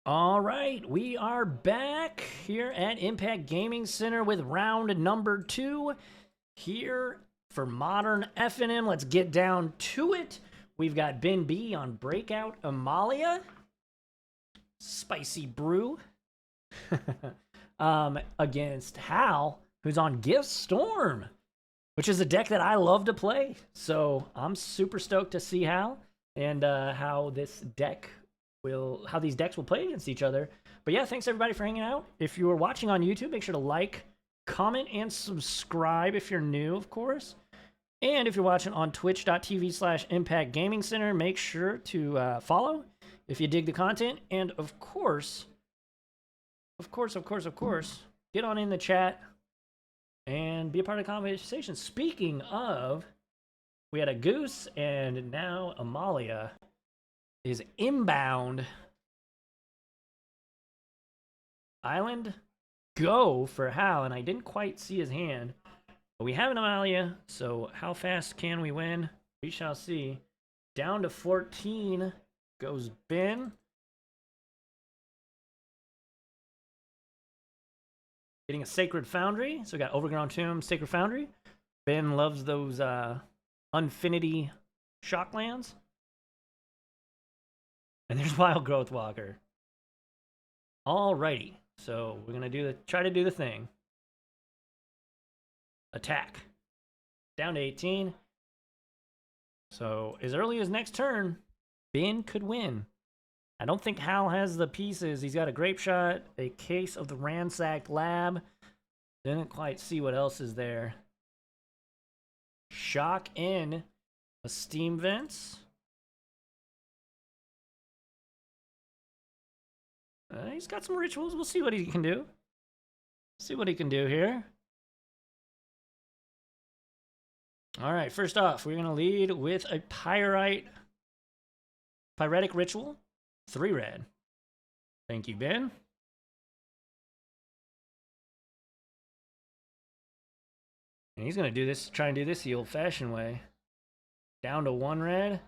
All right, we are back here at Impact Gaming Center with round number 2 here for Modern FNM. Let's get down to it. We've got Ben B on Breakout, Amalia, Spicy Brew, against Hal, who's on Gift Storm, which is a deck that I love to play. So I'm super stoked to see Hal and how these decks will play against each other. But yeah, thanks everybody for hanging out. If you are watching on YouTube, make sure to like, comment, and subscribe if you're new, of course. And if you're watching on twitch.tv/Impact Gaming Center, make sure to follow if you dig the content. And of course, get on in the chat and be a part of the conversation. Speaking of, we had a Goose, and now Amalia is inbound. Island go for Hal, and I didn't quite see his hand. But we have an Amalia, so how fast can we win? We shall see. Down to 14 goes Ben. Getting a Sacred Foundry. So we got Overgrown Tomb, Sacred Foundry. Ben loves those Unfinity Shocklands. And there's Wild Growth Walker. Alrighty. So we're gonna try to do the thing. Attack. Down to 18. So as early as next turn, Ben could win. I don't think Hal has the pieces. He's got a Grape Shot, a case of the Ransacked Lab. Didn't quite see what else is there. Shock in a Steam Vents. He's got some rituals. We'll see what he can do. See what he can do here. All right, first off, we're going to lead with a Pyretic Ritual. 3 red. Thank you, Ben. And he's going to do this, try and do this the old-fashioned way. Down to 1 red.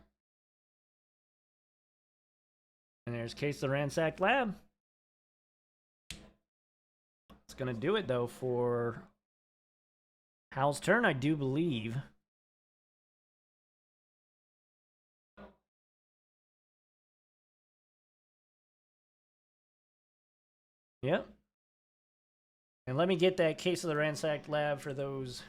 And there's Case of the Ransacked Lab. It's going to do it, though, for Hal's turn, I do believe. Yep. And let me get that Case of the Ransacked Lab for those.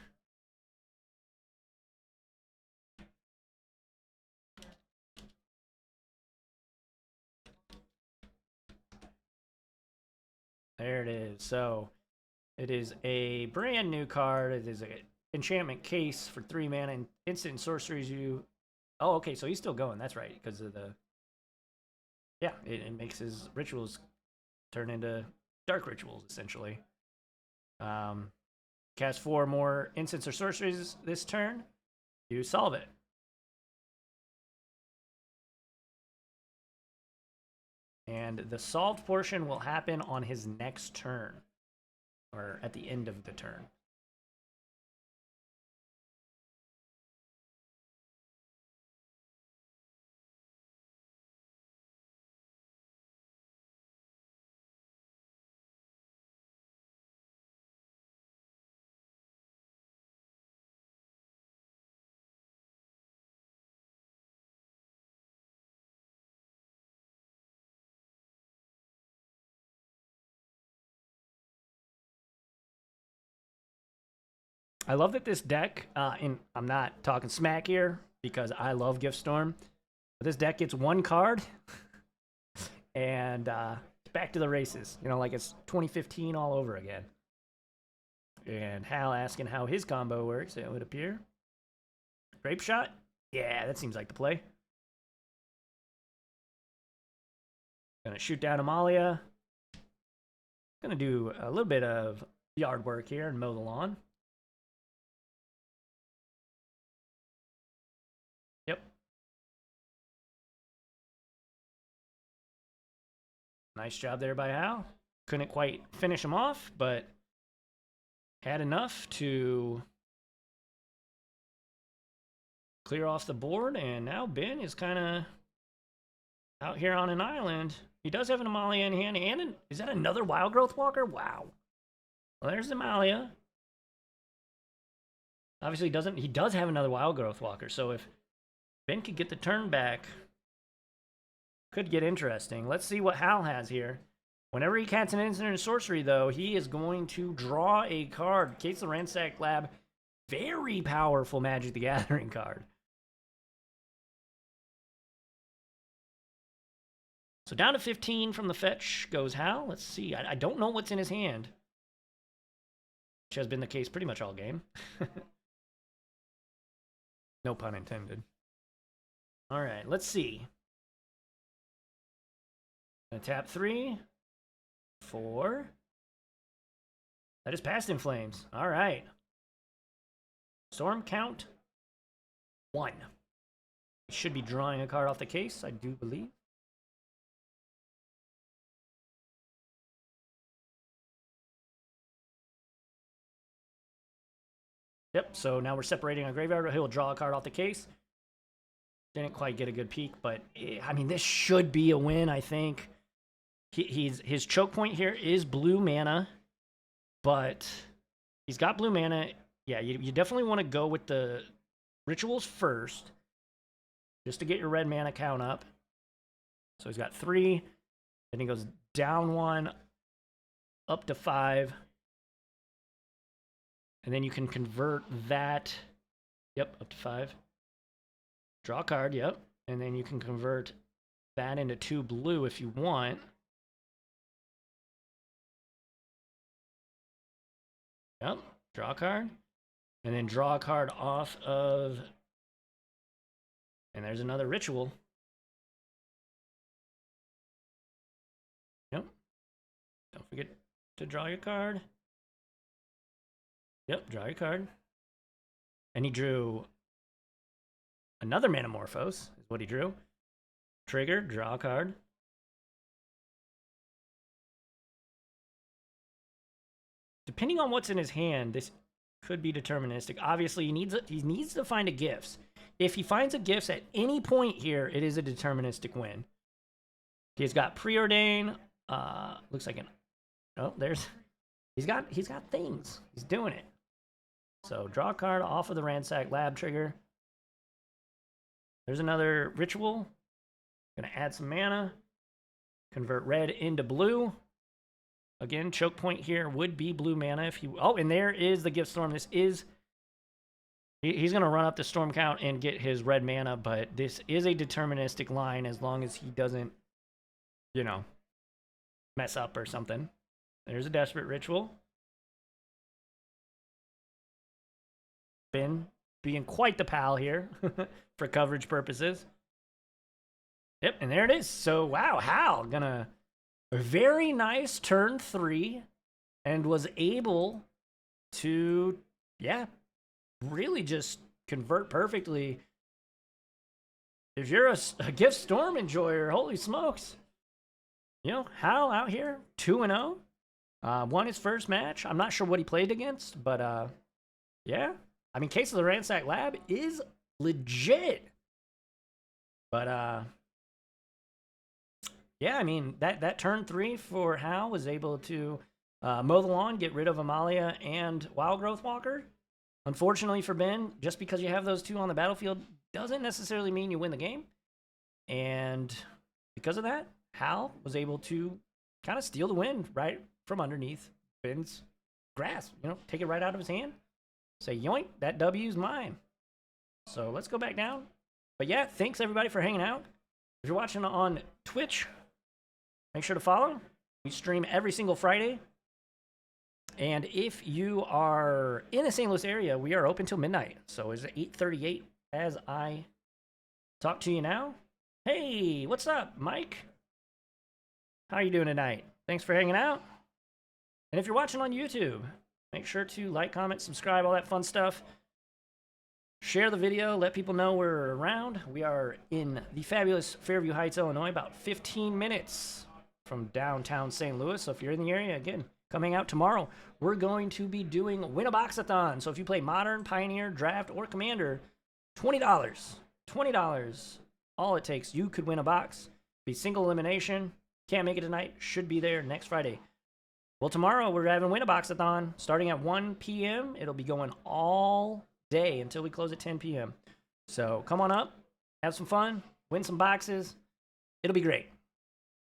There it is. So it is a brand new card. It is an enchantment case for 3 mana and instant sorceries. Oh, okay. So he's still going. That's right. Because of the. Yeah, it makes his rituals turn into dark rituals, essentially. Cast 4 more instants or sorceries this turn. You solve it. And the solved portion will happen on his next turn. Or at the end of the turn. I love that this deck, and I'm not talking smack here because I love Gift Storm, but this deck gets 1 card and back to the races. You know, like it's 2015 all over again. And Hal asking how his combo works, it would appear. Grape Shot? Yeah, that seems like the play. Gonna shoot down Amalia. Gonna do a little bit of yard work here and mow the lawn. Yep. Nice job there by Hal. Couldn't quite finish him off, but had enough to clear off the board. And now Ben is kind of out here on an island he does have an Amalia in hand, and is that another Wild Growth Walker? Wow. Well, there's Amalia. Obviously, he does have another Wild Growth Walker, so if Ben could get the turn back, could get interesting. Let's see what Hal has here. Whenever he casts an instant or sorcery, though, he is going to draw a card. Case of the Ransack Lab, very powerful Magic the Gathering card. So down to 15 from the fetch goes Hal. Let's see. I don't know what's in his hand, which has been the case pretty much all game. No pun intended. All right, let's see. Gonna tap 3, 4. That is Past in Flames. All right. Storm count 1. Should be drawing a card off the case, I do believe. Yep, so now we're separating our graveyard. He'll draw a card off the case. Didn't quite get a good peek, but I mean, this should be a win, I think. His choke point here is blue mana, but he's got blue mana. Yeah, you definitely want to go with the rituals first, just to get your red mana count up. So he's got 3, then he goes down 1, up to 5. And then you can convert that, yep, up to 5. Draw a card, yep. And then you can convert that into 2 blue if you want. Yep, draw a card. And then draw a card off of... And there's another ritual. Yep. Don't forget to draw your card. Yep, draw your card. And he drew another Manamorphose, is what he drew. Trigger, draw a card. Depending on what's in his hand, this could be deterministic. Obviously, he needs to find a gifts. If he finds a gifts at any point here, it is a deterministic win. He's got Preordain. Looks like an... Oh, there's... He's got things. He's doing it. So draw a card off of the Ransack Lab trigger. There's another ritual. Gonna add some mana. Convert red into blue. Again, choke point here would be blue mana if he... Oh, and there is the Gift Storm. This is... He's gonna run up the storm count and get his red mana, but this is a deterministic line as long as he doesn't, you know, mess up or something. There's a Desperate Ritual. Ben being quite the pal here for coverage purposes. Yep, and there it is. So, wow, Hal gonna... A very nice turn 3 and was able to, yeah, really just convert perfectly. If you're a Gift Storm enjoyer, holy smokes. You know, Hal out here, 2-0. Won his first match. I'm not sure what he played against, but yeah. I mean, Case of the Ransack Lab is legit. But yeah, I mean, that turn 3 for Hal was able to mow the lawn, get rid of Amalia and Wild Growth Walker. Unfortunately for Ben, just because you have those 2 on the battlefield doesn't necessarily mean you win the game. And because of that, Hal was able to kind of steal the win right from underneath Ben's grasp. You know, take it right out of his hand. Say, yoink, that W's mine. So let's go back down. But yeah, thanks everybody for hanging out. If you're watching on Twitch, make sure to follow. We stream every single Friday. And if you are in the St. Louis area, we are open till midnight. So it's 8:38 as I talk to you now. Hey, what's up, Mike? How are you doing tonight? Thanks for hanging out. And if you're watching on YouTube, make sure to like, comment, subscribe, all that fun stuff. Share the video, let people know we're around. We are in the fabulous Fairview Heights, Illinois, about 15 minutes from downtown St. Louis. So if you're in the area, again, coming out tomorrow, we're going to be doing Win-A-Box-A-Thon. So if you play Modern, Pioneer, Draft, or Commander, $20. $20. All it takes. You could win a box. Be single elimination. Can't make it tonight, should be there next Friday. Well, tomorrow we're having Win-A-Box-a-thon starting at 1 p.m. It'll be going all day until we close at 10 p.m. So come on up, have some fun, win some boxes. It'll be great.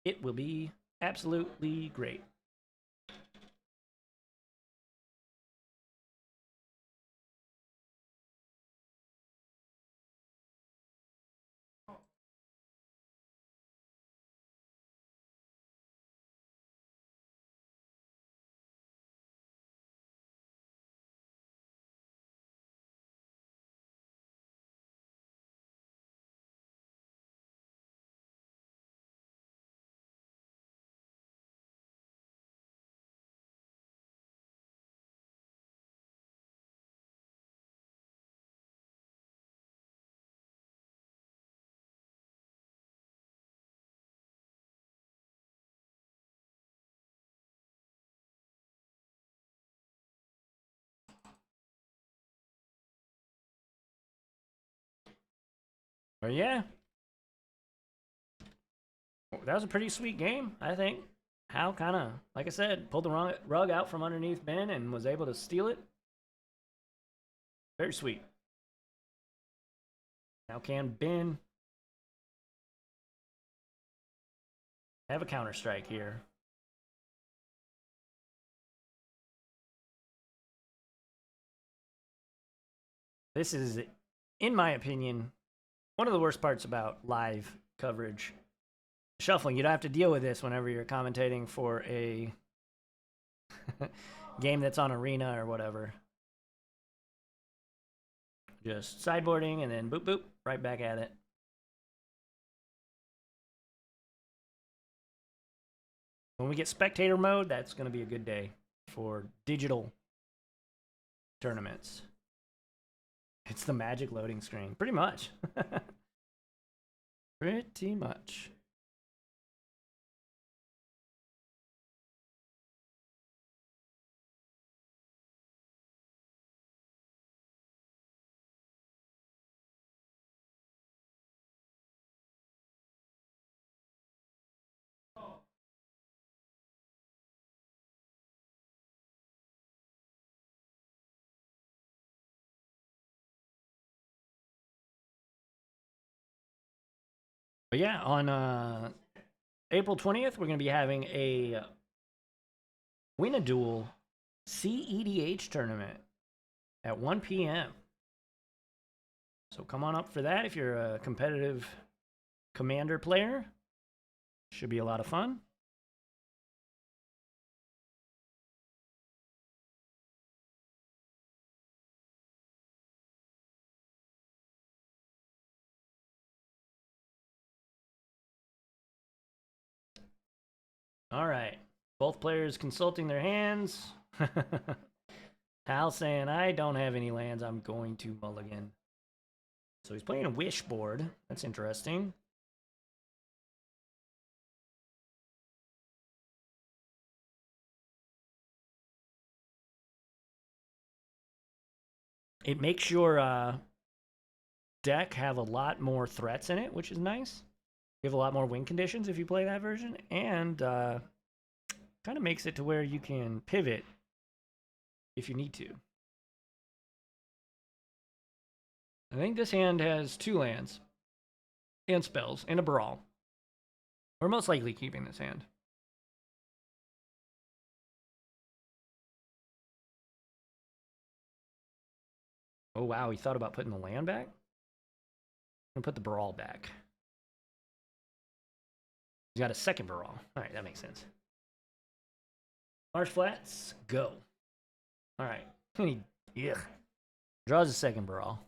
It will be absolutely great. But yeah, that was a pretty sweet game, I think. Hal kind of, like I said, pulled the rug out from underneath Ben and was able to steal it. Very sweet. Now can Ben have a counter strike here? This is, in my opinion, one of the worst parts about live coverage. Shuffling, you don't have to deal with this whenever you're commentating for a game that's on Arena or whatever. Just sideboarding and then boop boop, right back at it. When we get spectator mode, that's going to be a good day for digital tournaments. It's the magic loading screen, pretty much. Pretty much. But yeah, on April 20th, we're going to be having a Win-A-Duel CEDH tournament at 1 p.m. So come on up for that if you're a competitive Commander player. Should be a lot of fun. All right. Both players consulting their hands. Hal saying, I don't have any lands. I'm going to mulligan. So he's playing a wish board. That's interesting. It makes your deck have a lot more threats in it, which is nice. You have a lot more win conditions if you play that version, and kind of makes it to where you can pivot if you need to. I think this hand has 2 lands and spells and a brawl. We're most likely keeping this hand. Oh wow, he thought about putting the land back? I'm gonna put the brawl back. He's got a second brawl. Alright, that makes sense. Marsh Flats, go. Alright. He draws a second brawl.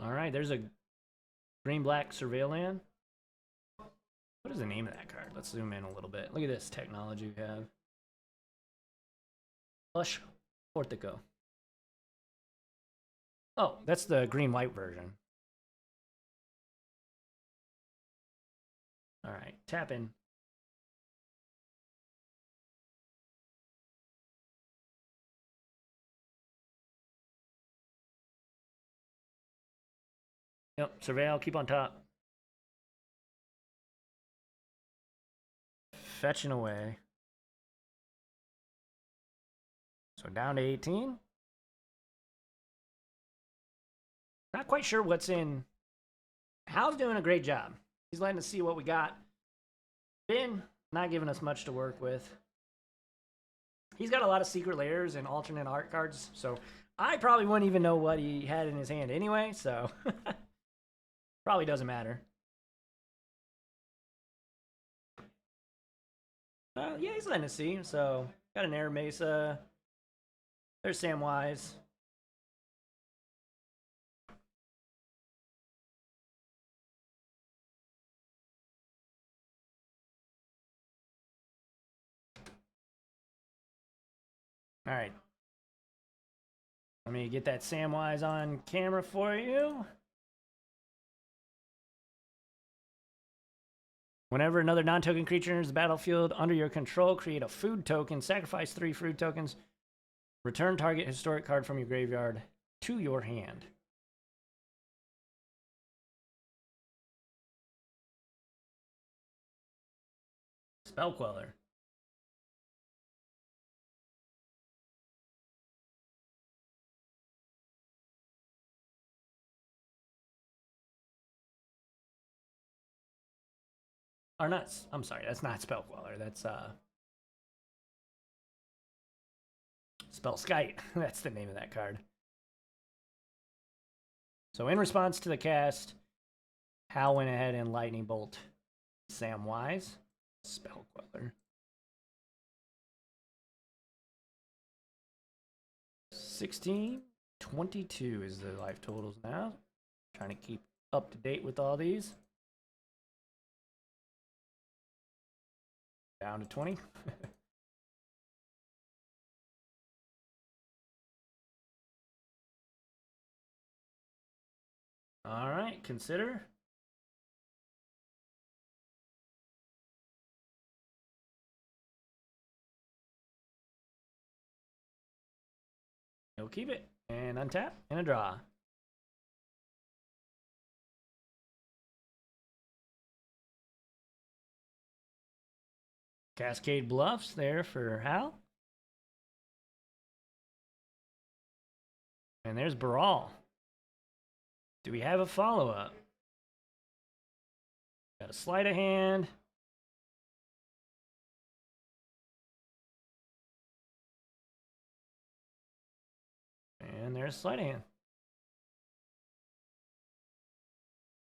Alright, there's a green-black surveil land. What is the name of that card? Let's zoom in a little bit. Look at this technology we have. Lush Portico. Oh, that's the green-white version. All right, tap in. Yep, surveil, keep on top. Fetching away. So down to 18. Not quite sure what's in. Hal's doing a great job. He's letting us see what we got. Ben, not giving us much to work with. He's got a lot of secret layers and alternate art cards, so I probably wouldn't even know what he had in his hand anyway, so probably doesn't matter. Yeah, he's letting us see. So, got an Air Mesa. There's Samwise. All right. Let me get that Samwise on camera for you. Whenever another non-token creature enters the battlefield under your control, create a food token, sacrifice 3 food tokens, return target historic card from your graveyard to your hand. Spell Queller. Or not, I'm sorry, that's not Spell Queller. That's Spell Skite. That's the name of that card. So in response to the cast, Hal went ahead and Lightning Bolt Samwise. Spell Queller. 16, 22 is the life totals now. Trying to keep up to date with all these. Down to 20. All right, consider. You'll keep it and untap and a draw. Cascade Bluffs there for Hal. And there's Baral. Do we have a follow-up? Got a sleight of hand. And there's sleight of hand.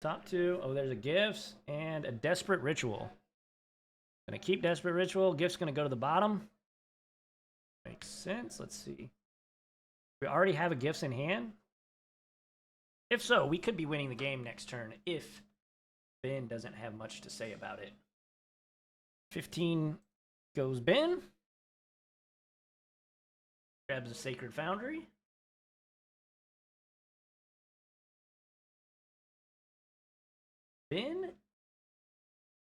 Top 2. Oh, there's a Gifts and a Desperate Ritual. Gonna keep Desperate Ritual. Gift's gonna go to the bottom. Makes sense. Let's see. We already have a Gifts in hand. If so, we could be winning the game next turn if Ben doesn't have much to say about it. 15 goes Ben. Grabs a Sacred Foundry. Ben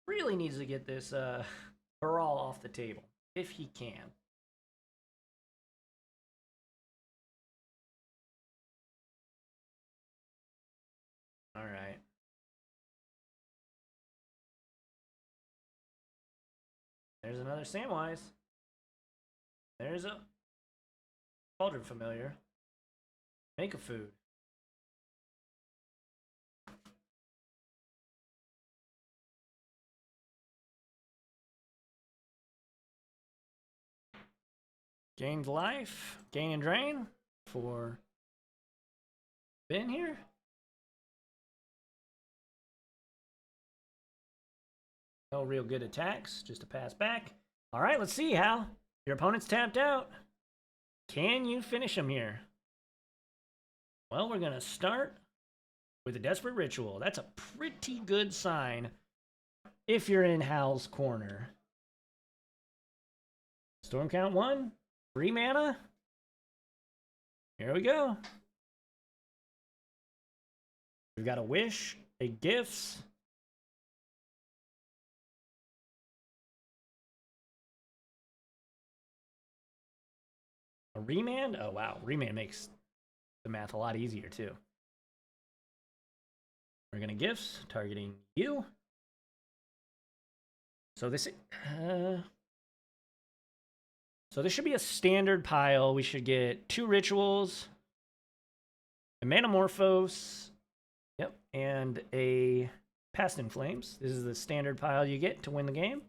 really needs to get this Baral off the table, if he can. All right. There's another Samwise. There's a Cauldron Familiar. Make a food. Gained life. Gain and drain for Ben here. No real good attacks, just a pass back. All right, let's see, Hal. Your opponent's tapped out. Can you finish him here? Well, we're going to start with a Desperate Ritual. That's a pretty good sign if you're in Hal's corner. Storm count 1. 3 mana. Here we go. We've got a Wish, a Gifts, remand? Oh, wow. Remand makes the math a lot easier, too. We're going to gifts, targeting you. So this should be a standard pile. We should get 2 rituals, a Manamorphose, yep, and a Past in Flames. This is the standard pile you get to win the game.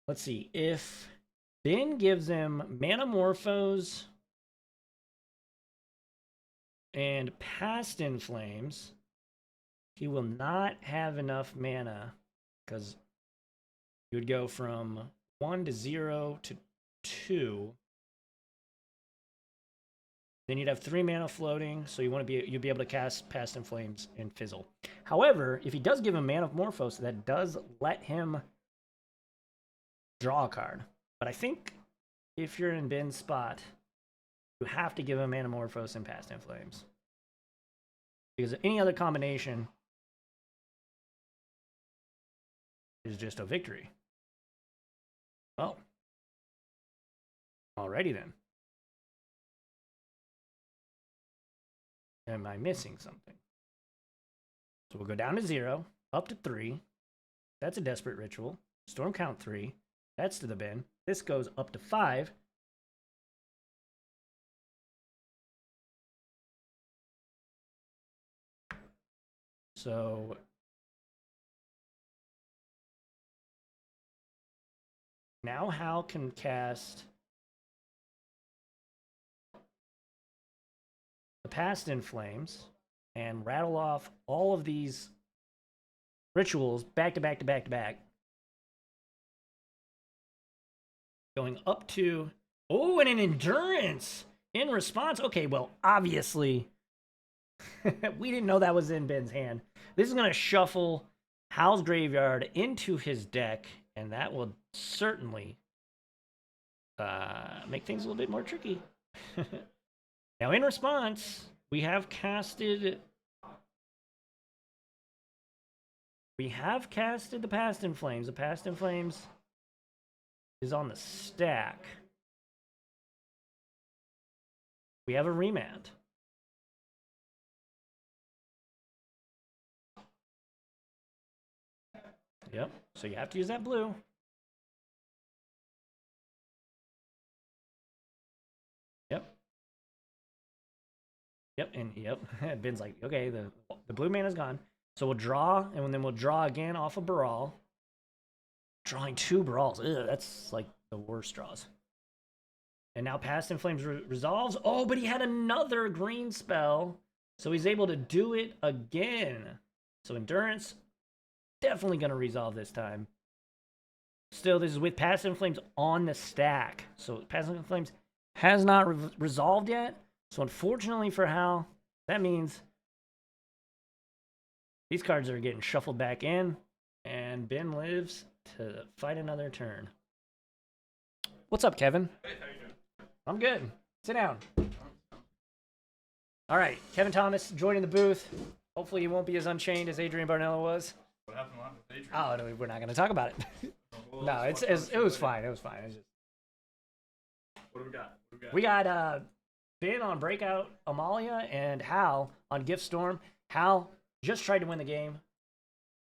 Let's see. If Ben gives him Manamorphose and Past in Flames, he will not have enough mana because you would go from 1 to 0 to 2. Then you'd have 3 mana floating, so you'd be able to cast Past in Flames and Fizzle. However, if he does give him Manamorphose, that does let him draw a card. But I think if you're in Ben's spot, you have to give him Manamorphose and Past in Flames. Because any other combination is just a victory. Oh. Alrighty then. Am I missing something? So we'll go down to 0, up to 3. That's a Desperate Ritual. Storm count 3. That's to the bin. This goes up to 5. So now Hal can cast the Past in Flames and rattle off all of these rituals back to back to back to back. Going up to, oh, and an Endurance in response. Okay, well, obviously, we didn't know that was in Ben's hand. This is going to shuffle Hal's graveyard into his deck, and that will certainly make things a little bit more tricky. Now, in response, we have casted the Past in Flames. The Past in Flames is on the stack. We have a remand. Yep, so you have to use that blue. Yep. Yep, and yep, Ben's like, okay, the blue mana's gone. So we'll draw, and then we'll draw again off a Baral. Drawing 2 Barals. Ugh, that's like the worst draws. And now Past in Flames resolves. Oh, but he had another green spell. So he's able to do it again. So Endurance, definitely going to resolve this time. Still, this is with Past in Flames on the stack. So Past in Flames has not resolved yet. So unfortunately for Hal, that means these cards are getting shuffled back in. And Ben lives to fight another turn. What's up, Kevin? Hey, how you doing? I'm good. Sit down. All right, Kevin Thomas joining the booth. Hopefully he won't be as unchained as Adrian Barnella was. What happened with Adrian? Oh, no, we're not going to talk about it. Well, No, it was fine. It was fine. Just... What do we got? We got Ben on Breakout, Amalia, and Hal on Gift Storm. Hal just tried to win the game.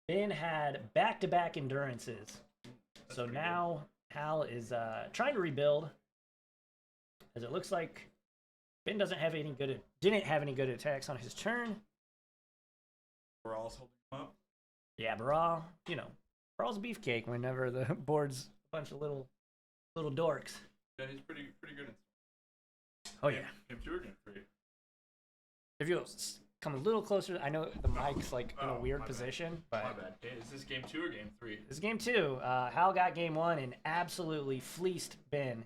Ben had back-to-back endurances. So now Hal is trying to rebuild. As it looks like Ben didn't have any good attacks on his turn. Baral's holding him up. Yeah, Baral, Baral's a beefcake whenever the board's a bunch of little dorks. Yeah, he's pretty good. Oh yeah. Game 2 or game 3? If you come a little closer, I know the mic's like in a weird position, but My bad. Is this game 2 or game 3? this is game 2. Hal got game 1 and absolutely fleeced Ben.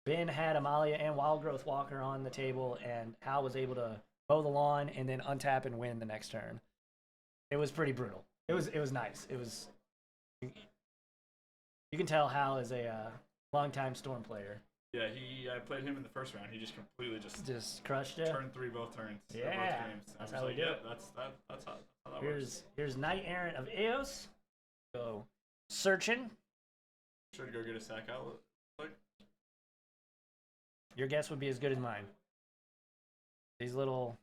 Ben had Amalia and Wild Growth Walker on the table, and Hal was able to mow the lawn and then untap and win the next turn. It was pretty brutal. It was nice. It was. You can tell Hal is a longtime Storm player. Yeah, I played him in the first round. He just completely Just crushed it. turn 3 both turns. Yeah, both games. that's I was how we like, do yeah, it. That's how that works. Here's Knight Errant of Eos. Go searching. Should go get a sack out. Your guess would be as good as mine. These little.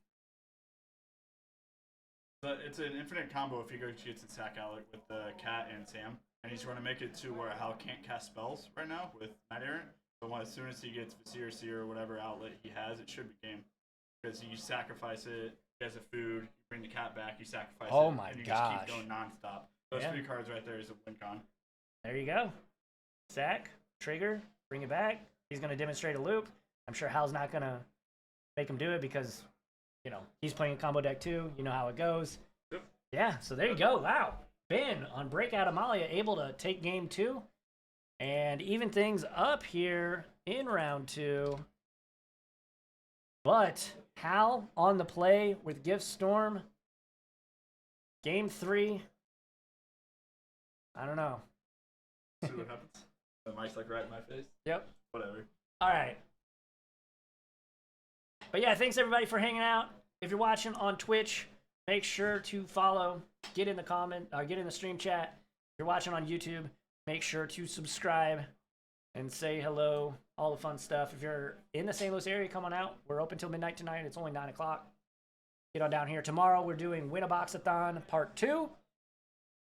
But it's an infinite combo if he goes gets a sack Alec with the cat and Sam, and he's going to make it to where Hal can't cast spells right now with Knight Errant. So as soon as he gets Vizier, Seer, or whatever outlet he has, it should be game. Because you sacrifice it, he has a food, you bring the cat back, you sacrifice Oh it, my and you gosh. just keep going nonstop. Those Yeah. 3 cards right there is a win con. There you go. Sack, trigger, bring it back. He's going to demonstrate a loop. I'm sure Hal's not going to make him do it because, you know, he's playing a combo deck too. You know how it goes. Yep. Yeah, so there you go. Wow. Ben on Breakout Amalia able to take game 2 and even things up here in round 2. But Hal on the play with Gift Storm. Game 3. I don't know. See what happens. The mic's like right in my face. Yep. Whatever. All right. But yeah, thanks everybody for hanging out. If you're watching on Twitch, make sure to follow, get in the comment, or get in the stream chat. If you're watching on YouTube, make sure to subscribe and say hello, all the fun stuff. If you're in the St. Louis area, come on out. We're open till midnight tonight. It's only 9 o'clock. Get on down here. Tomorrow we're doing Win a Boxathon Part 2.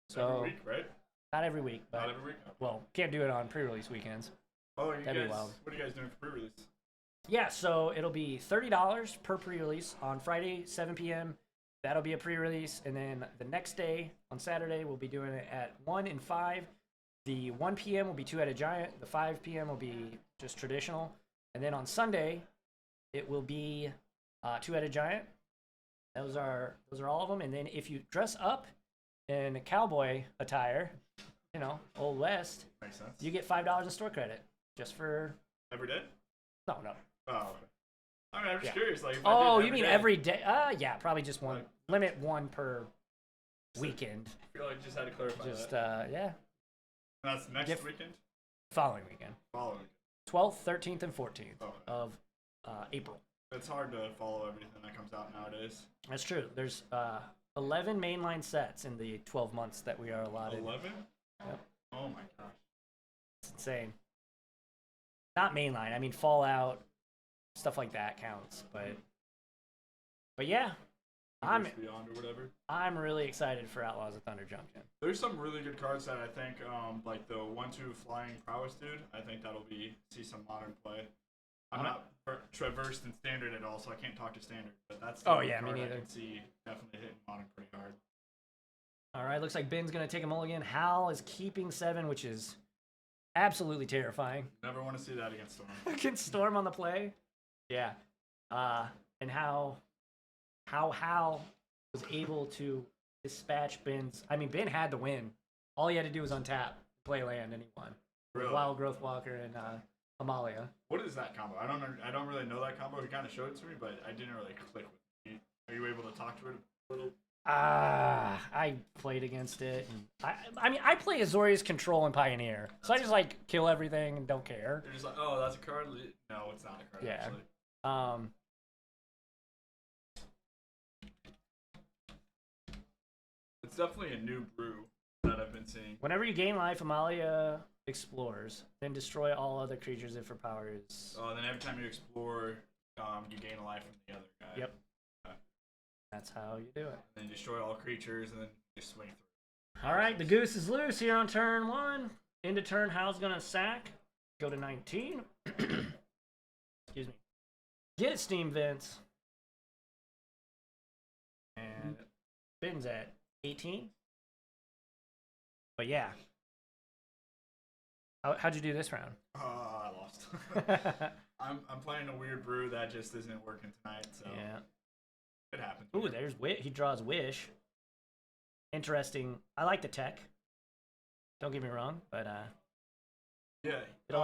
So Every week, right? not every week, but Not every week. well, can't do it on pre-release weekends. Oh, you That'd be guys, wild. what are you guys doing for pre-release? Yeah, so it'll be $30 per pre-release on Friday, 7 p.m. That'll be a pre-release, and then the next day, on Saturday, we'll be doing it at 1 and 5. The 1 p.m. will be Two-Headed Giant. The 5 p.m. will be just traditional. And then on Sunday, it will be Two-Headed Giant. Those are all of them. And then if you dress up in cowboy attire, you know, Old West, Makes sense. you get $5 in store credit just for... Every day? No. Oh, okay. I mean, I'm just Yeah. curious. Like, if Oh, I did you mean day, every day? Yeah, probably just one. Like- Limit one per weekend. I feel like I just had to clarify Just that. yeah, And that's next Gift- weekend? following weekend, Following. 12th, 13th, and 14th Okay. of April. It's hard to follow everything that comes out nowadays. That's true. There's 11 mainline sets in the 12 months that we are allotted. 11? Yep. Oh my gosh. It's insane. Not mainline. I mean Fallout, stuff like that counts. But yeah, I'm Beyond or whatever. I'm really excited for Outlaws of Thunder Junction. There's some really good cards that I think, like the 1/2 flying prowess dude. I think that'll see some modern play. I'm not traversed in standard at all, so I can't talk to standard. But that's the Oh, only yeah, me card neither. I can see definitely hitting modern pretty hard. All right, looks like Ben's gonna take a mulligan. Hal is keeping 7, which is absolutely terrifying. Never want to see that against Storm. Against Storm on the play. Yeah. And how Hal was able to dispatch Ben's. I mean, Ben had the win. All he had to do was untap, play land, and he won. Really? Wild Growth Walker and Amalia. What is that combo? I don't really know that combo. He kind of showed it to me, but I didn't really click with it. Are you able to talk to it a little? I played against it. And I mean, I play Azorius Control and Pioneer, so I just like kill everything and don't care. You're just like, oh, that's a card. No, it's not a card. Yeah. Actually. It's definitely a new brew that I've been seeing. Whenever you gain life, Amalia explores, then destroy all other creatures if her power is. Oh, and then every time you explore, you gain a life from the other guy. Yep. That's how you do it. And then you destroy all creatures, and then you swing through. All right, the goose is loose here on turn 1. Into turn, Hal's gonna sack. Go to 19. Excuse me. Get it, Steam Vince. And Ben's at 18. But yeah. How'd you do this round? I lost. I'm playing a weird brew that just isn't working tonight, so Yeah. it happens. Ooh, there's he draws Wish. Interesting. I like the tech. Don't get me wrong, but Yeah. it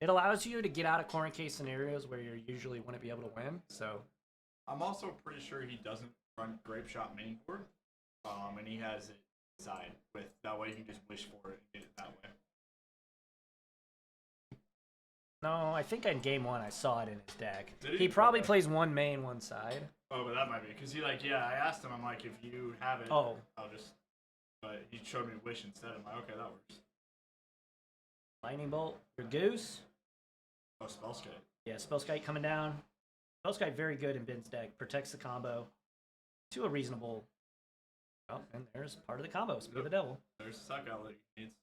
allows you to get out of corner case scenarios where you usually wouldn't be able to win. So I'm also pretty sure he doesn't run Grape Shot main board, and he has it side with that way you can just wish for it and get it that way. no, I think in game 1 I saw it in his deck. Did he? He probably Okay. plays one main, one side. Oh, but that might be because I asked him. I'm like, if you have it, Oh. I'll just. But he showed me wish instead. I'm like, okay, that works. Lightning bolt, your goose. Oh, spell skate. Yeah, Spellskite coming down. Spellskite very good in Ben's deck. Protects the combo to a reasonable. Oh, and there's part of the combo. Speed of the Devil. There's the sack outlet he needs.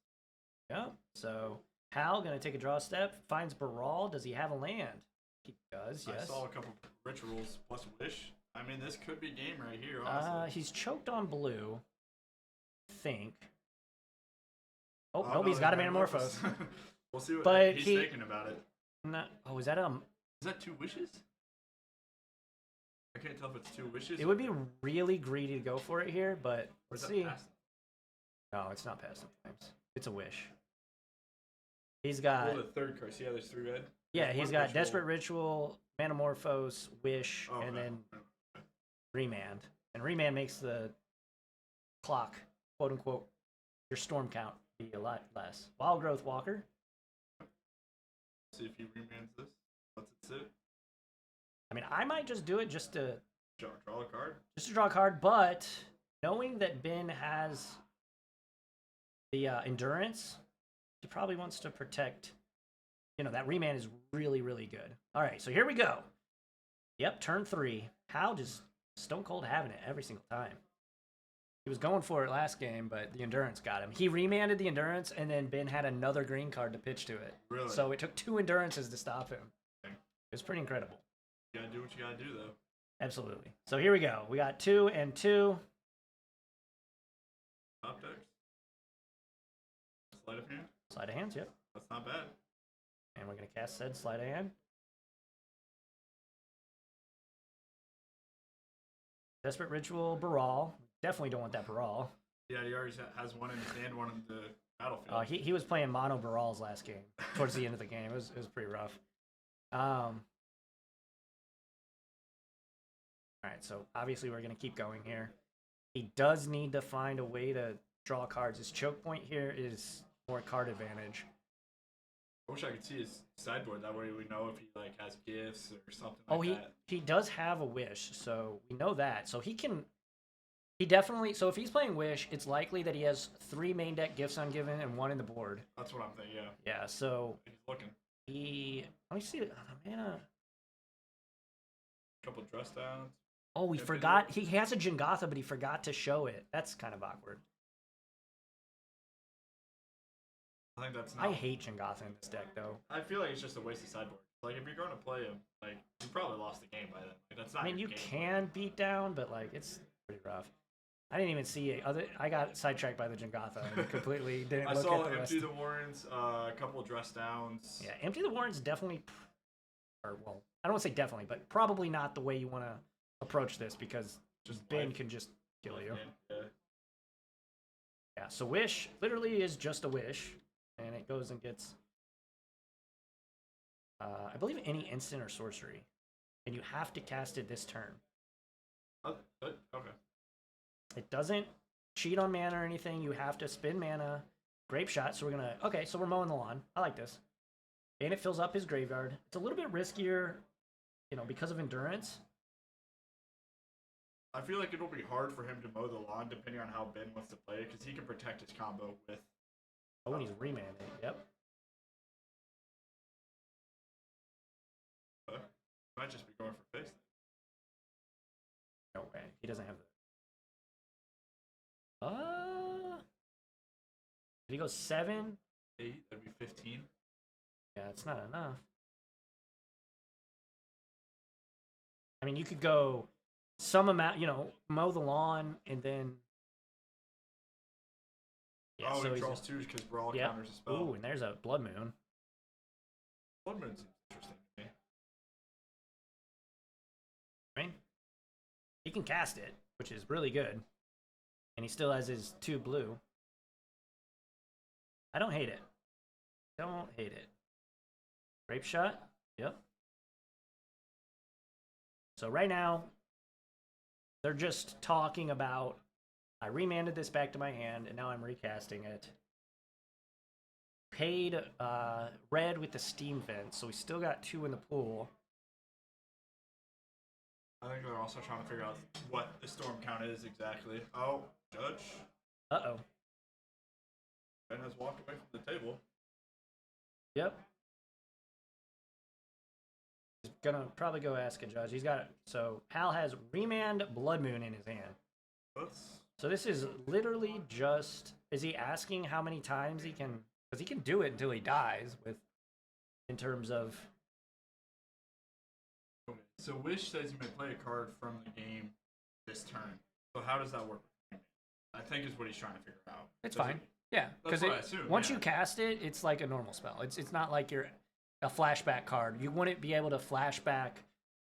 Yeah. So Hal gonna take a draw step. Finds Baral. Does he have a land? He does. Yes. I saw a couple rituals plus wish. I mean, this could be game right here. Honestly. He's choked on blue. I think. Oh, Oh nope, no, he's got a Manamorphose. We'll see what But he's he- thinking about it. No, oh, is that Is that 2 wishes? I can't tell if it's 2 wishes. It would be really greedy to go for it here, but Or is let's that see. past? No, it's not passive times. It's a wish. He's got Oh, the third curse. Yeah, there's 3 red. yeah, There's he's one got ritual. Desperate Ritual, Manamorphose, Wish, Oh, and okay. then Remand. And Remand makes the clock, quote unquote, your storm count be a lot less. Wild Growth Walker. See if he remands this. Lets it sit. I mean, I might just do it just to Draw a card. draw a card, but knowing that Ben has the endurance, he probably wants to protect. You know, that remand is really, really good. All right, so here we go. Yep, turn 3. Hal just stone cold having it every single time. He was going for it last game, but the endurance got him. He remanded the endurance, and then Ben had another green card to pitch to it. Really? So it took 2 endurances to stop him. Okay. It was pretty incredible. You gotta do what you gotta do, though. Absolutely. So here we go. We got 2 and 2. Top decks. Sleight of hand. Sleight of hands, yep. That's not bad. And we're going to cast said sleight of hand. Desperate Ritual, Baral. Definitely don't want that Baral. Yeah, he already has one in his hand, one in the battlefield. He was playing mono Barals last game. Towards the end of the game. It was pretty rough. Alright, so obviously we're going to keep going here. He does need to find a way to draw cards. His choke point here is more card advantage. I wish I could see his sideboard. That way we know if he like has gifts or something Oh, like that. he does have a wish, so we know that. So he definitely, so if he's playing Wish, it's likely that he has 3 main deck gifts ungiven and 1 in the board. That's what I'm thinking, yeah. Yeah, so He's looking. let me see the mana. Couple dress downs. Oh, he Yeah, forgot, he has a Jingatha, but he forgot to show it. That's kind of awkward. I think that's not. I hate Jingatha in this deck, though. I feel like it's just a waste of sideboard. Like, if you're going to play him, like, you probably lost the game by then. Like, that's not I mean, your you game can beat down, but, like, it's pretty rough. I didn't even see it. I got sidetracked by the Jingatha and completely didn't I look saw at the rest. Empty the Warrens, a couple of dress downs. Yeah, Empty the Warrens definitely, or well, I don't want to say definitely, but probably not the way you want to approach this because Just Ben life- can just kill life you. game, yeah. Yeah, so Wish literally is just a wish, and it goes and gets, I believe, any instant or sorcery, and you have to cast it this turn. Okay. It doesn't cheat on mana or anything. You have to spend mana, Grape Shot. So we're gonna, okay, so we're mowing the lawn. I like this, and it fills up his graveyard. It's a little bit riskier, you know, because of endurance. I feel like it'll be hard for him to mow the lawn depending on how Ben wants to play it because he can protect his combo with. Oh, and he's remanding. Yep. Might just be going for face. No way. He doesn't have the. Did he go 7? 8, that'd be 15. Yeah, it's not enough. I mean, you could go some amount, you know, mow the lawn and then. Yeah, Oh, so he he's draws 2 because Brawl Yep. counters a spell. Ooh, and there's a Blood Moon. Blood Moon seems interesting to me. I mean, he can cast it, which is really good. And he still has his 2 blue. I don't hate it. Don't hate it. Grape Shot. Yep. So right now, they're just talking about, I remanded this back to my hand, and now I'm recasting it. Paid red with the Steam Fence, so we still got 2 in the pool. I think they're also trying to figure out what the storm count is exactly. Oh, Judge. Uh-oh. Ben has walked away from the table. Yep. gonna probably go ask a judge. He's got so Hal has Remand Blood Moon in his hand. So this is literally just. Is he asking how many times he can? Because he can do it until he dies. With in terms of. So Wish says you may play a card from the game this turn. So how does that work? I think is what he's trying to figure out. It's fine. Yeah, because once you cast it, it's like a normal spell. It's not like you're a flashback card. You wouldn't be able to flashback.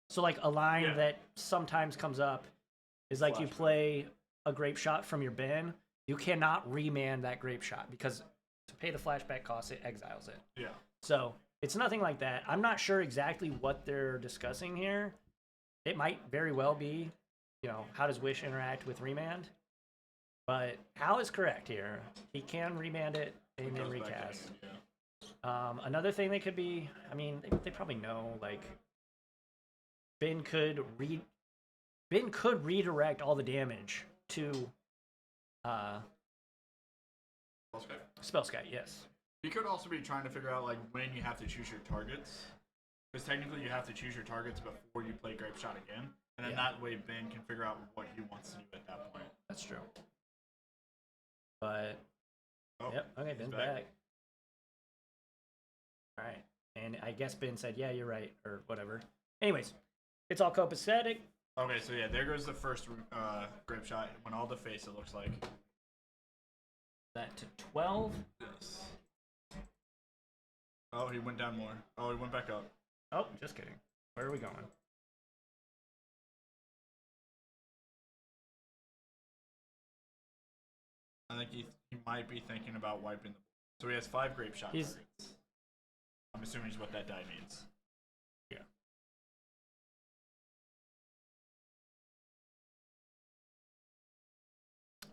So like a line that sometimes comes up is like you play a grape shot from your bin. You cannot remand that grape shot because to pay the flashback cost, it exiles it. Yeah. So it's nothing like that. I'm not sure exactly what they're discussing here. It might very well be, how does Wish interact with remand? But Hal is correct here. He can remand it and then recast. Another thing they could be, I mean, they probably know, like, Ben could redirect all the damage to Spellskite, yes. You could also be trying to figure out, like, when you have to choose your targets. Because technically you have to choose your targets before you play Grape Shot again. And then that way Ben can figure out what he wants to do at that point. That's true. But, okay, Ben's back. All right. And I guess Ben said, yeah, you're right, or whatever. Anyways, it's all copacetic. Okay, so yeah, there goes the first Grape Shot. It went all the face, it looks like. That to 12. Yes. Oh, he went down more. Oh, he went back up. Oh, just kidding. Where are we going? I think he might be thinking about wiping the. So he has 5 Grape Shot targets. I'm assuming is what that die means. Yeah.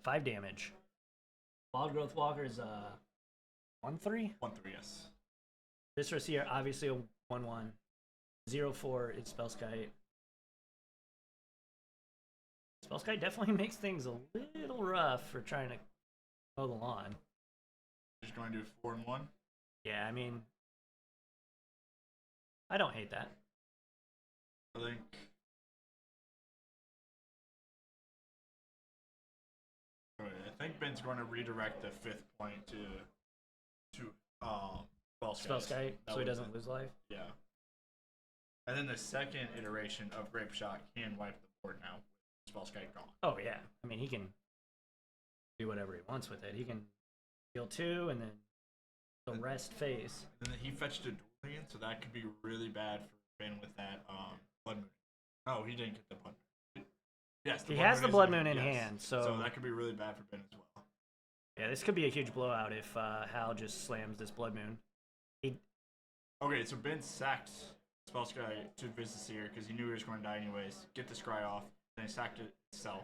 5 damage. Wild Growth Walker is 1/3? 1/3, yes. Viscerous here, obviously a 1/1. 0/4 is Spellskite. Spellskite definitely makes things a little rough for trying to mow the lawn. Just going to do 4 and 1? Yeah, I mean, I don't hate that. I think Ben's going to redirect the 5th point to Spellskite, so he doesn't lose life. Yeah. And then the second iteration of Grape Shot can wipe the board now with Spellskite gone. Oh yeah, I mean he can do whatever he wants with it. He can heal 2 and then the rest phase. And then he fetched a Dueling, so that could be really bad for Ben with that Blood Moon. Oh, he didn't get the Blood Moon. Yes, he has the Blood Moon in hand, so that could be really bad for Ben as well. Yeah, this could be a huge blowout if Hal just slams this Blood Moon. Okay, so Ben sacked Spellskite to Viscere because he knew he was going to die anyways. Get the Scry off, then he sacked it itself.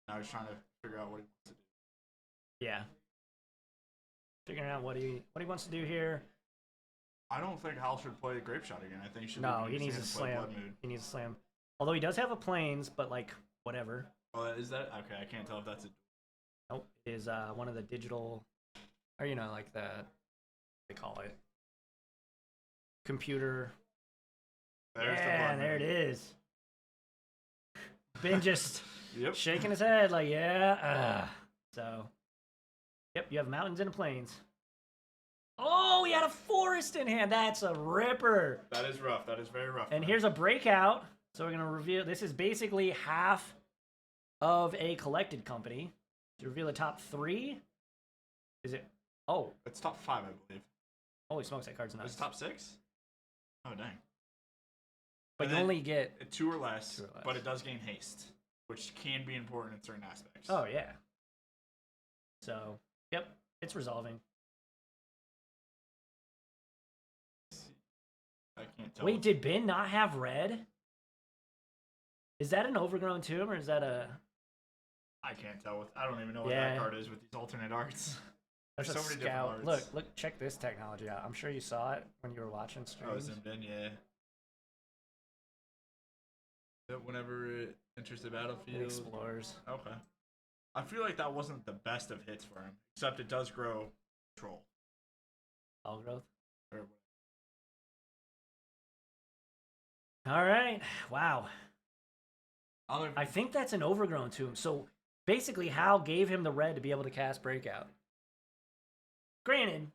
Now he's trying to figure out what he wants to do. Yeah. Figuring out what he wants to do here. I don't think Hal should play the Grape Shot again. I think he should. No, he needs to slam. He needs to slam. Although he does have a Plains, but like whatever. Oh, is that okay? I can't tell if that's a. Nope, it is one of the digital, or like the, they call it. Computer. There's there it is. Ben just shaking his head like, yeah. So, yep, you have mountains and plains. Oh, he had a forest in hand. That's a ripper. That is rough. That is very rough. And here's a breakout. So we're going to reveal, this is basically half of a collected company. To reveal the top 3. Is it? Oh. It's top 5, I believe. Holy smokes, that card's nuts. It's top 6? Oh, dang. But you only get 2 or less, but it does gain haste, which can be important in certain aspects. Oh, yeah. So, yep, it's resolving. I can't tell. Wait, did Ben not have red? Is that an overgrown tomb, or is that a... I can't tell. I don't even know what that card is with these alternate arts. There's so many different arts. Look, check this technology out. I'm sure you saw it when you were watching streams. Oh, zoomed in, yeah. Whenever it enters the battlefield. It explores. Okay. I feel like that wasn't the best of hits for him, except it does grow troll. All growth? All right. Wow. I'll I think that's an overgrown tomb. So basically, Hal gave him the red to be able to cast Breakout. Granted,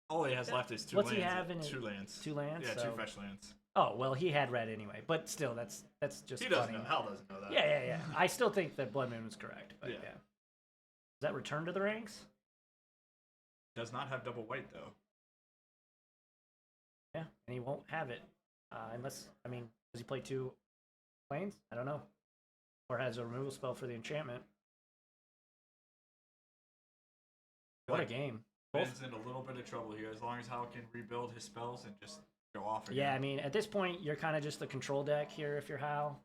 all he has left is two what's lands. he have in it? 2 lands. 2 lands. Yeah, so... 2 fresh lands. Oh well, he had red anyway. But still, that's just He doesn't funny. know. Hal doesn't know that. Yeah. I still think that Blood Moon was correct. But yeah. Yeah. Does that return to the ranks? Does not have double white though. Yeah, and he won't have it unless does he play 2 planes? I don't know, or has a removal spell for the enchantment. What a game! Ben's in a little bit of trouble here as long as Hal can rebuild his spells and just go off again. Yeah, I mean at this point you're kind of just the control deck here if you're Hal.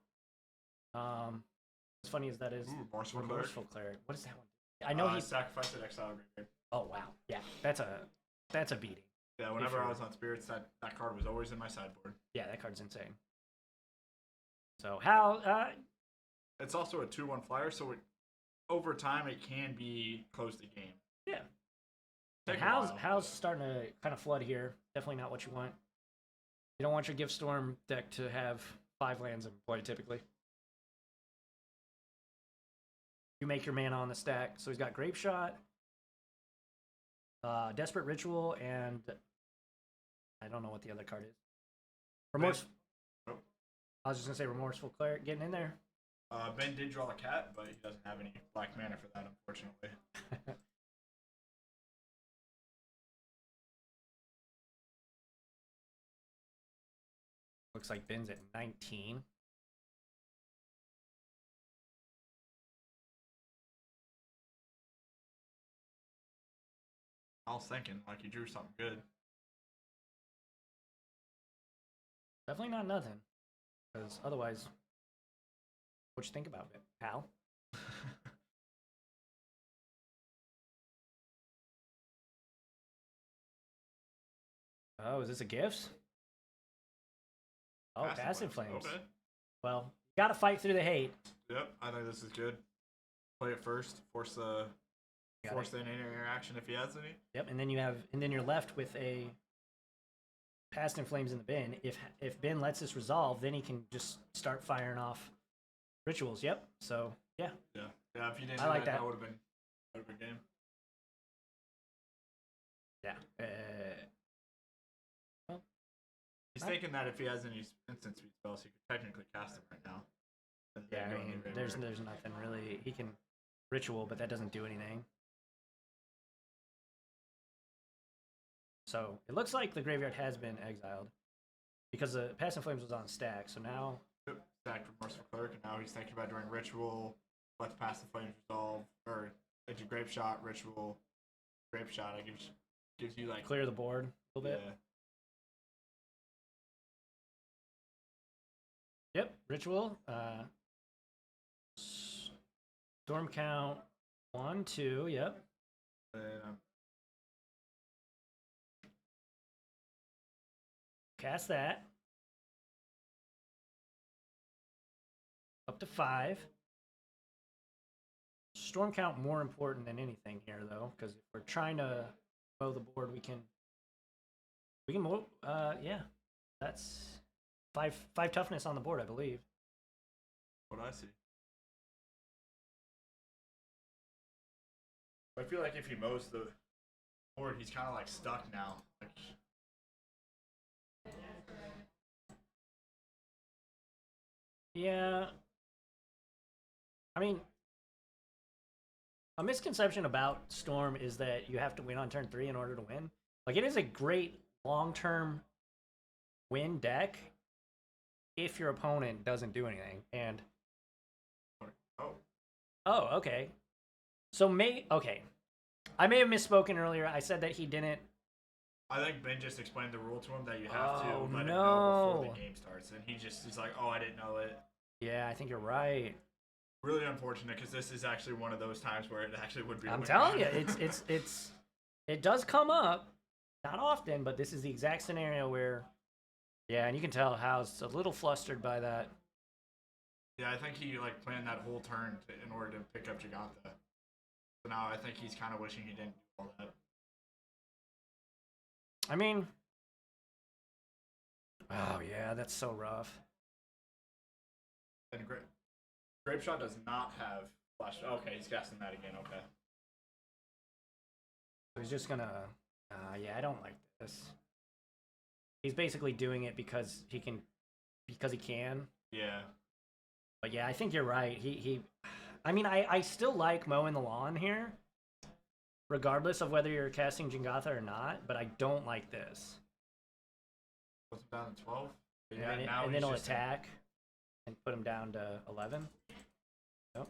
As funny as that is, Remorseful Cleric. What is that one? I know he sacrificed it, exile graveyard. Oh wow, yeah, that's a beating. Yeah, whenever I was on Spirits, that card was always in my sideboard. Yeah, that card's insane. So Hal, it's also a 2/1 flyer, so over time it can be close to game. Yeah. Take Hal's starting to kind of flood here. Definitely not what you want. You don't want your Gift Storm deck to have 5 lands in play typically. You make your mana on the stack. So he's got Grape Shot, Desperate Ritual, and I don't know what the other card is. Oh. I was just gonna say Remorseful Cleric getting in there. Ben did draw a cat, but he doesn't have any black mana for that, unfortunately. Looks like Ben's at 19. I was thinking, like, he drew something good. Definitely not nothing. Because otherwise, what you think about it, Hal? Oh, is this a gift? Oh, Passive Flames. Okay. Well, gotta fight through the hate. Yep, I think this is good. Play it first. Force the interaction if he has any. Yep, and then you're left with a Past in Flames in the bin. If Ben lets this resolve, then he can just start firing off rituals. Yep. So yeah. Yeah. If you didn't I like that. That would have been game. Yeah. Well, he's thinking that if he has any instant speed spells, he could technically cast them right now. Yeah, I mean, there's nothing really. He can ritual, but that doesn't do anything. So it looks like the graveyard has been exiled because the Past in Flames was on stack. So now stacked Remorseful Cleric, and now he's thinking about doing ritual. Let the Past in Flames resolve, or into Grape Shot, ritual, Grape Shot. It gives you like clear the board a little bit. Yeah. Yep, ritual. Storm count 1, 2. Yep. And cast that. Up to 5. Storm count more important than anything here, though, because if we're trying to mow the board, we can mow. Yeah, that's 5 toughness on the board, I believe. What I see. I feel like if he mows the board, he's kind of like stuck now. Like, yeah. I mean, a misconception about Storm is that you have to win on turn 3 in order to win. Like, it is a great long-term win deck if your opponent doesn't do anything. And oh, okay. So okay. I may have misspoken earlier. I said that he didn't. I think Ben just explained the rule to him that you have to let him no. know before the game starts, and he's like, oh, I didn't know it. Yeah, I think you're right. Really unfortunate because this is actually one of those times where it actually would be. I'm telling you, it does come up, not often, but this is the exact scenario where, yeah, and you can tell Hal's a little flustered by that. Yeah, I think he like planned that whole turn in order to pick up Giganta. So now I think he's kind of wishing he didn't do all that. I mean, oh yeah, that's so rough. And Grape Shot does not have flash. Okay, he's casting that again. Okay. So he's just gonna. Yeah, I don't like this. He's basically doing it because he can, Yeah. But yeah, I think you're right. I mean, I still like mowing the lawn here, regardless of whether you're casting Jingatha or not. But I don't like this. Puts him down to 12. Yeah, and then he'll attack and put him down to 11. Yep.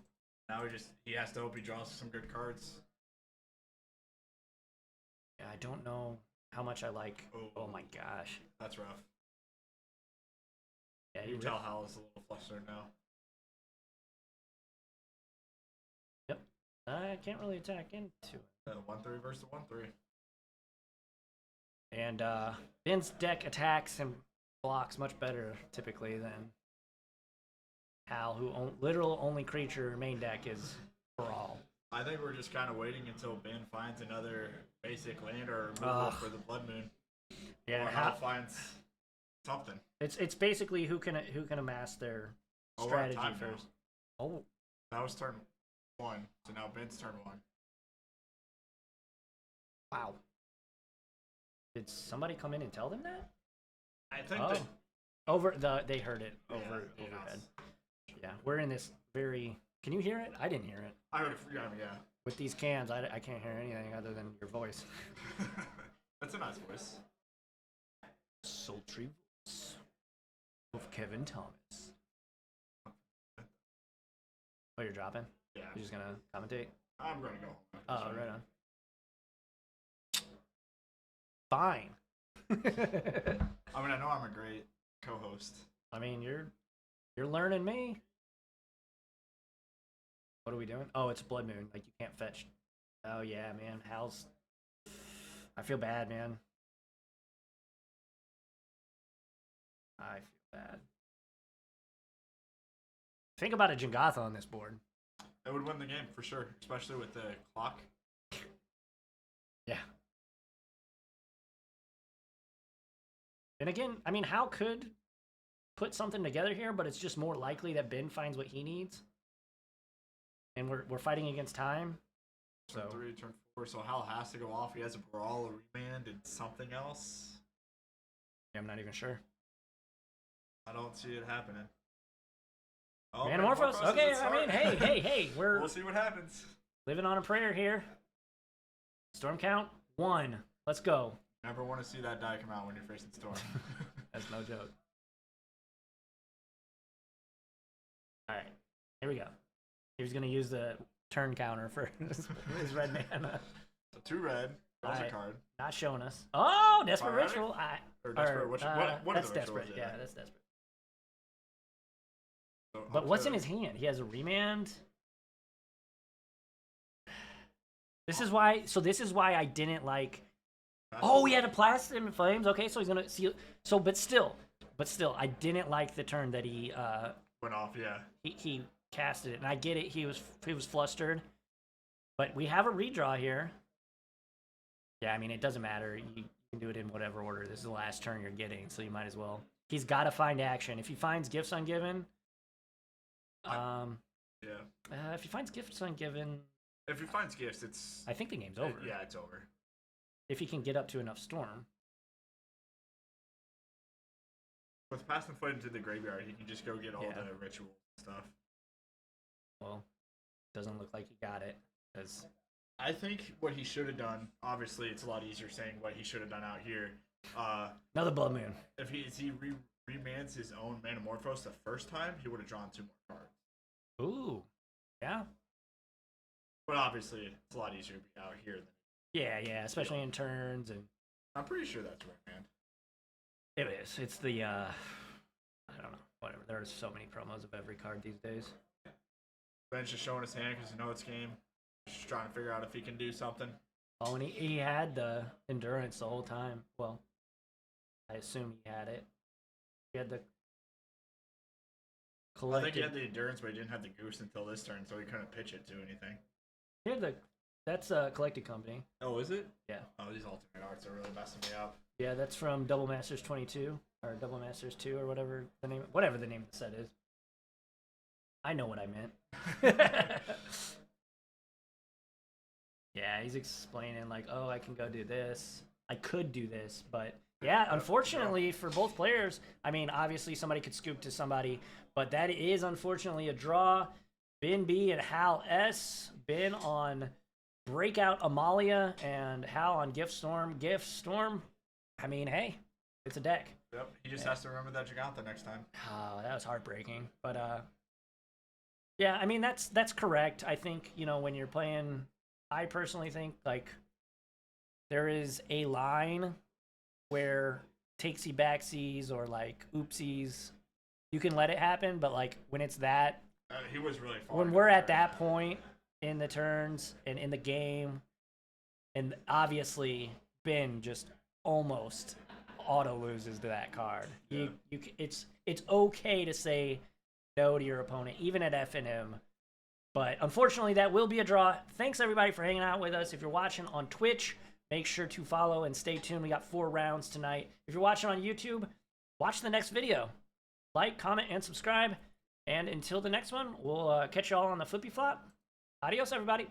Now he has to hope he draws some good cards. Yeah, I don't know how much I like. Oh my gosh. That's rough. Yeah, you tell Hal is a little flustered now. Yep. I can't really attack into it. 1-3 versus 1-3. And Ben's deck attacks and blocks much better typically than Hal, who literal only creature main deck is Brawl. I think we're just kind of waiting until Ben finds another basic land or removal for the Blood Moon. Yeah, or Hal finds something. It's basically who can amass their strategy first. Now. Oh, that was turn 1, so now Ben's turn 1. Wow. Did somebody come in and tell them that? I think they heard it overhead. Yeah, we're in this very. Can you hear it? I didn't hear it. I heard it. Yeah. With these cans, I can't hear anything other than your voice. That's a nice voice. Sultry voice of Kevin Thomas. Oh, you're dropping? Yeah. You're just gonna commentate? I'm gonna go home. Oh, right on. Fine. I mean, I know I'm a great co-host. I mean, you're learning me. What are we doing? Oh, it's Blood Moon. Like, you can't fetch. Oh, yeah, man. Hal's. I feel bad, man. I feel bad. Think about a Jingatha on this board. It would win the game for sure, especially with the clock. Yeah. And again, I mean, Hal could put something together here, but it's just more likely that Ben finds what he needs. And we're fighting against time. Turn 3, turn 4, so Hal has to go off. He has a Brawl, a Remand, and something else. Yeah, I'm not even sure. I don't see it happening. Oh, Manamorphose? Okay, I mean, hey, we'll see what happens. Living on a prayer here. Storm count 1. Let's go. Never want to see that die come out when you're facing Storm. That's no joke. Alright, here we go. He was going to use the turn counter for his red mana. So 2 red, draws a card. Not showing us. Oh, Desperate Pyretic? Ritual. Or Desperate, what that's are the Desperate. rituals? Yeah, that's Desperate. So but what's in his hand? He has a Remand. This is why I didn't like. Oh, he had a Plasm Flames. Okay, so he's gonna see. So, but still, I didn't like the turn that he went off. Yeah. He casted it, and I get it. He was flustered, but we have a redraw here. Yeah, I mean, it doesn't matter. You can do it in whatever order. This is the last turn you're getting, so you might as well. He's got to find action. If he finds Gifts Ungiven, if he finds Gifts Ungiven, if he finds Gifts, it's. I think the game's over. Yeah, it's over. If he can get up to enough Storm. With Pass and Flight into the graveyard, he can just go get all the ritual stuff. Well, doesn't look like he got it. Because I think what he should have done, obviously it's a lot easier saying what he should have done out here. Another Blood Moon. If he remands his own Manamorphose the first time, he would have drawn 2 more cards. Ooh. Yeah. But obviously it's a lot easier to be out here than. Yeah, especially in turns and. I'm pretty sure that's right, man. It is. It's the I don't know. Whatever. There are so many promos of every card these days. Ben's just showing his hand because he knows it's game. Just trying to figure out if he can do something. Oh, and he had the endurance the whole time. Well, I assume he had it. He had the collected. I think he had the endurance, but he didn't have the goose until this turn, so he couldn't pitch it to anything. He had the. That's a collected company. Oh, is it? Yeah. Oh, these alternate arts are really messing me up. Yeah, that's from Double Masters 22 or Double Masters 2 or whatever the name of the set is. I know what I meant. Yeah, he's explaining like, oh, I can go do this. I could do this, but yeah, unfortunately for both players, I mean, obviously somebody could scoop to somebody, but that is unfortunately a draw. Ben B and Hal S. Ben on Breakout Amalia and Hal on Gift Storm. Gift Storm, I mean, hey, it's a deck. Yep, he just has to remember that Giganta next time. Oh, that was heartbreaking. But yeah, I mean that's correct. I think, you know, when you're playing, I personally think like there is a line where takesy backsies or like oopsies, you can let it happen, but like when it's that, He was really far. when we're at that point in the turns and in the game, and obviously Ben just almost auto loses to that card. Yeah. It's okay to say no to your opponent, even at FNM. But unfortunately, that will be a draw. Thanks everybody for hanging out with us. If you're watching on Twitch, make sure to follow and stay tuned. We got 4 rounds tonight. If you're watching on YouTube, watch the next video. Like, comment, and subscribe. And until the next one, we'll catch you all on the flippy flop. Adios, everybody.